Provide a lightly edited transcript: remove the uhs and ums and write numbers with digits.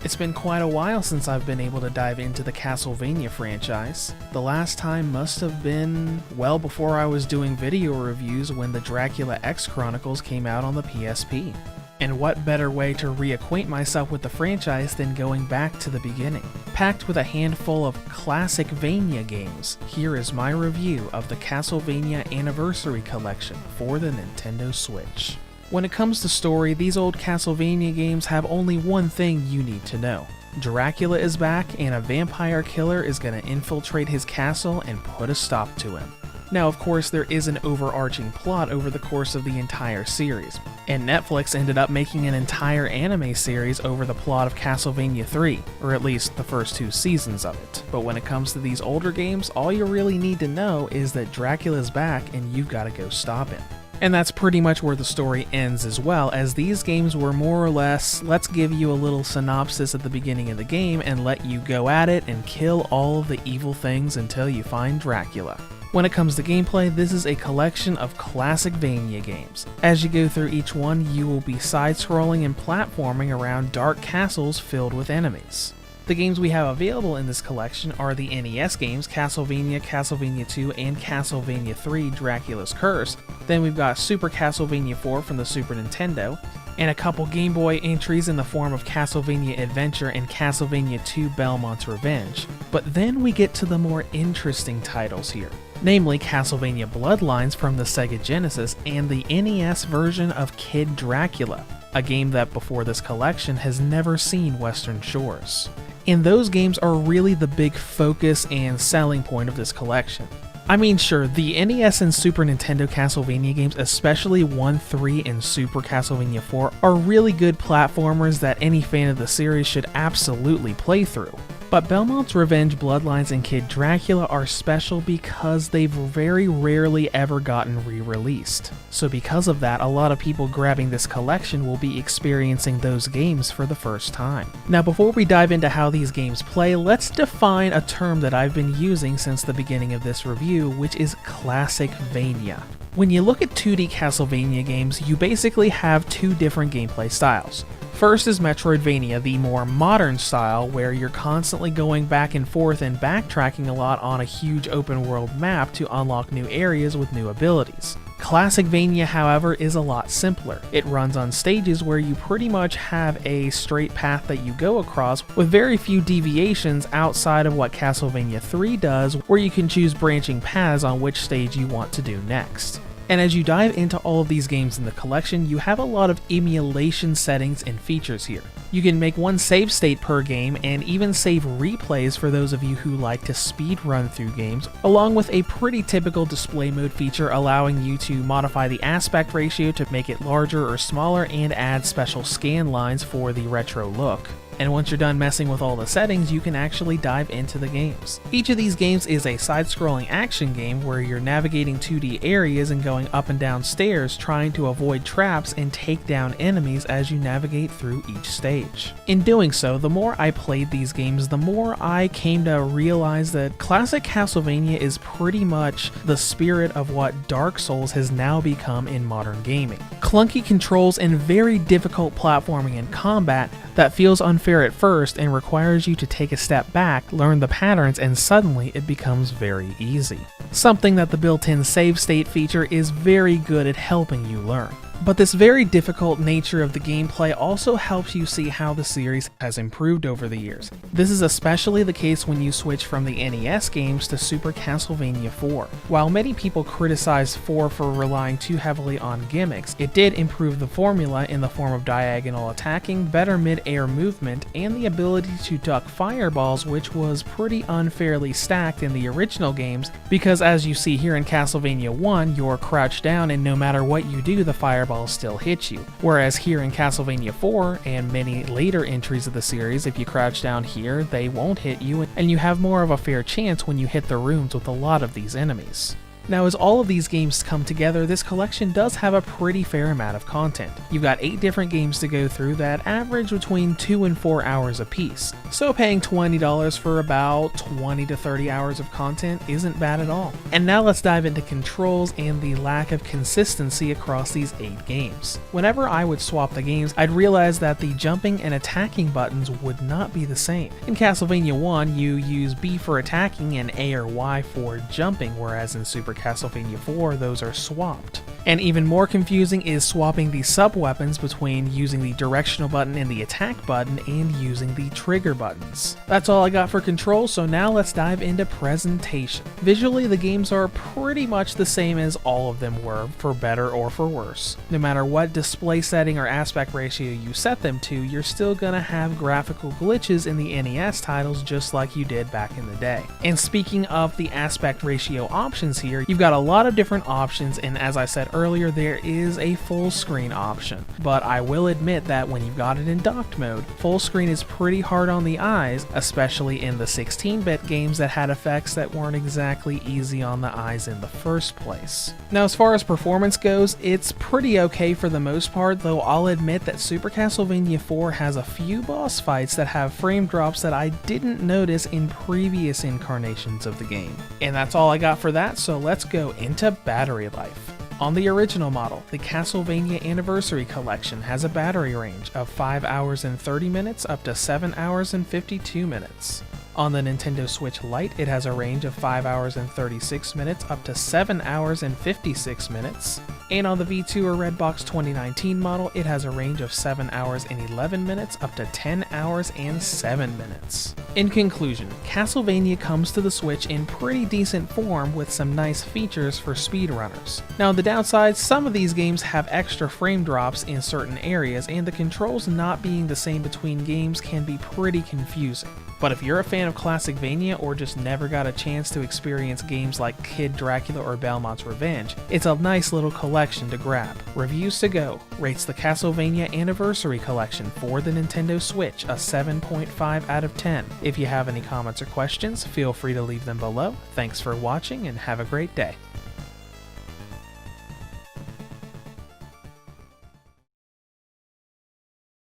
It's been quite a while since I've been able to dive into the Castlevania franchise. The last time must have been well before I was doing video reviews when the Dracula X Chronicles came out on the PSP. And what better way to reacquaint myself with the franchise than going back to the beginning? Packed with a handful of classic Vania games, here is my review of the Castlevania Anniversary Collection for the Nintendo Switch. When it comes to story, these old Castlevania games have only one thing you need to know. Dracula is back and a vampire killer is going to infiltrate his castle and put a stop to him. Now, of course, there is an overarching plot over the course of the entire series, and Netflix ended up making an entire anime series over the plot of Castlevania 3, or at least the first 2 seasons of it. But when it comes to these older games, all you really need to know is that Dracula's back and you've got to go stop him. And that's pretty much where the story ends as well, as these games were more or less, let's give you a little synopsis at the beginning of the game and let you go at it and kill all of the evil things until you find Dracula. When it comes to gameplay, this is a collection of classic Vania games. As you go through each one, you will be side-scrolling and platforming around dark castles filled with enemies. The games we have available in this collection are the NES games Castlevania, Castlevania 2, and Castlevania 3 Dracula's Curse. Then we've got Super Castlevania 4 from the Super Nintendo, and a couple Game Boy entries in the form of Castlevania Adventure and Castlevania 2 Belmont's Revenge. But then we get to the more interesting titles here, namely Castlevania Bloodlines from the Sega Genesis and the NES version of Kid Dracula, a game that before this collection has never seen Western shores. And those games are really the big focus and selling point of this collection. I mean, sure, the NES and Super Nintendo Castlevania games, especially 1, 3, and Super Castlevania 4, are really good platformers that any fan of the series should absolutely play through. But Belmont's Revenge, Bloodlines, and Kid Dracula are special because they've very rarely ever gotten re-released. So because of that, a lot of people grabbing this collection will be experiencing those games for the first time. Now before we dive into how these games play, let's define a term that I've been using since the beginning of this review, which is Classic Vania. When you look at 2D Castlevania games, you basically have 2 different gameplay styles. First is Metroidvania, the more modern style where you're constantly going back and forth and backtracking a lot on a huge open world map to unlock new areas with new abilities. Classic Vania, however, is a lot simpler. It runs on stages where you pretty much have a straight path that you go across with very few deviations outside of what Castlevania 3 does, where you can choose branching paths on which stage you want to do next. And as you dive into all of these games in the collection, you have a lot of emulation settings and features here. You can make one save state per game and even save replays for those of you who like to speed run through games, along with a pretty typical display mode feature allowing you to modify the aspect ratio to make it larger or smaller and add special scan lines for the retro look. And once you're done messing with all the settings, you can actually dive into the games. Each of these games is a side-scrolling action game where you're navigating 2D areas and going up and down stairs trying to avoid traps and take down enemies as you navigate through each stage. In doing so, the more I played these games, the more I came to realize that classic Castlevania is pretty much the spirit of what Dark Souls has now become in modern gaming. Clunky controls and very difficult platforming and combat that feels unfair at first and requires you to take a step back, learn the patterns, and suddenly it becomes very easy. Something that the built-in save state feature is very good at helping you learn. But this very difficult nature of the gameplay also helps you see how the series has improved over the years. This is especially the case when you switch from the NES games to Super Castlevania 4. While many people criticize 4 for relying too heavily on gimmicks, it did improve the formula in the form of diagonal attacking, better mid-air movement, and the ability to duck fireballs, which was pretty unfairly stacked in the original games, because as you see here in Castlevania 1, you're crouched down and no matter what you do, the fireballs still hit you. Whereas here in Castlevania 4 and many later entries of the series, if you crouch down here, they won't hit you, and you have more of a fair chance when you hit the rooms with a lot of these enemies. Now, as all of these games come together, this collection does have a pretty fair amount of content. You've got 8 different games to go through that average between 2 and 4 hours apiece, so paying $20 for about 20 to 30 hours of content isn't bad at all. And now let's dive into controls and the lack of consistency across these 8 games. Whenever I would swap the games, I'd realize that the jumping and attacking buttons would not be the same. In Castlevania 1, you use B for attacking and A or Y for jumping, whereas in Super Castlevania 4, those are swapped. And even more confusing is swapping the sub-weapons between using the directional button and the attack button and using the trigger buttons. That's all I got for controls, so now let's dive into presentation. Visually, the games are pretty much the same as all of them were, for better or for worse. No matter what display setting or aspect ratio you set them to, you're still gonna have graphical glitches in the NES titles just like you did back in the day. And speaking of the aspect ratio options here, you've got a lot of different options, and as I said earlier, there is a full screen option. But I will admit that when you've got it in docked mode, full screen is pretty hard on the eyes, especially in the 16-bit games that had effects that weren't exactly easy on the eyes in the first place. Now, as far as performance goes, it's pretty okay for the most part, though I'll admit that Super Castlevania 4 has a few boss fights that have frame drops that I didn't notice in previous incarnations of the game. And that's all I got for that, so let's go into battery life. On the original model, the Castlevania Anniversary Collection has a battery range of 5 hours and 30 minutes up to 7 hours and 52 minutes. On the Nintendo Switch Lite, it has a range of 5 hours and 36 minutes up to 7 hours and 56 minutes. And on the V2 or Redbox 2019 model, it has a range of 7 hours and 11 minutes up to 10 hours and 7 minutes. In conclusion, Castlevania comes to the Switch in pretty decent form with some nice features for speedrunners. Now, the downside, some of these games have extra frame drops in certain areas, and the controls not being the same between games can be pretty confusing. But if you're a fan of Classicvania or just never got a chance to experience games like Kid Dracula or Belmont's Revenge, it's a nice little collection to grab. Reviews to Go rates the Castlevania Anniversary Collection for the Nintendo Switch a 7.5 out of 10. If you have any comments or questions, feel free to leave them below. Thanks for watching and have a great day.